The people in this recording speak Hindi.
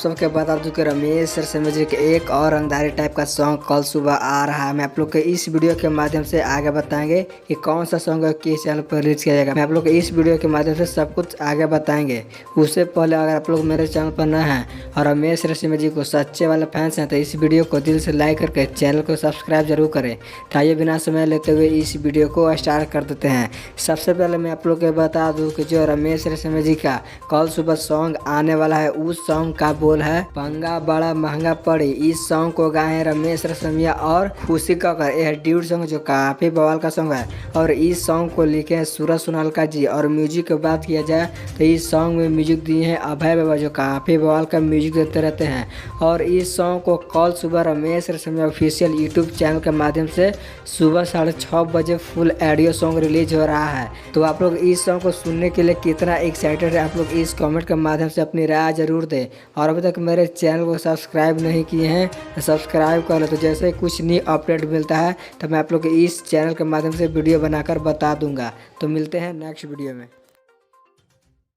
सबके बता दूं कि रमेश रसेल जी के एक और रंगदारी टाइप का सॉन्ग कल सुबह आ रहा है। मैं आप लोग के इस वीडियो के माध्यम से आगे बताएंगे कि कौन सा सॉन्ग किस चैनल पर रिलीज किया जाएगा। मैं आप लोग के इस वीडियो के माध्यम से सब कुछ आगे बताएंगे। उससे पहले अगर आप लोग मेरे चैनल पर नए हैं और रमेश रसेल जी को सच्चे वाले फैंस हैं तो इस वीडियो को दिल से लाइक करके चैनल को सब्सक्राइब जरूर करें। तो बिना समय लेते हुए इस वीडियो को स्टार्ट कर देते हैं। सबसे पहले मैं आप लोग को बता दूं कि जो रमेश रसेल जी का कल सुबह सॉन्ग आने वाला है उस सॉन्ग का बोल है पंगा बड़ा महंगा पड़े। इस सॉन्ग को गाए हैं रमेश रसेल और खुशी कक्कर। यह ड्यूट सॉन्ग जो काफी बवाल का सॉन्ग है और इस सॉन्ग को लिखे हैं सूरज सोनालका जी। और म्यूजिक की बात किया जाए तो इस सॉन्ग में म्यूजिक दिए हैं अभय बाबा जो काफी बवाल का म्यूजिक देते रहते हैं। और इस सॉन्ग को कल सुबह Ramesh Russell official YouTube channel के माध्यम से सुबह 6:30 बजे फुल ऑडियो सॉन्ग रिलीज हो रहा है। तो आप लोग इस सॉन्ग को सुनने के लिए कितना एक्साइटेड है आप लोग इस कमेंट के माध्यम से अपनी राय जरूर दें। और अभी तक मेरे चैनल को सब्सक्राइब नहीं किए हैं तो सब्सक्राइब कर लो। तो जैसे कुछ न्यू अपडेट मिलता है तो मैं आप लोग इस चैनल के माध्यम से वीडियो बनाकर बता दूंगा। तो मिलते हैं नेक्स्ट वीडियो में।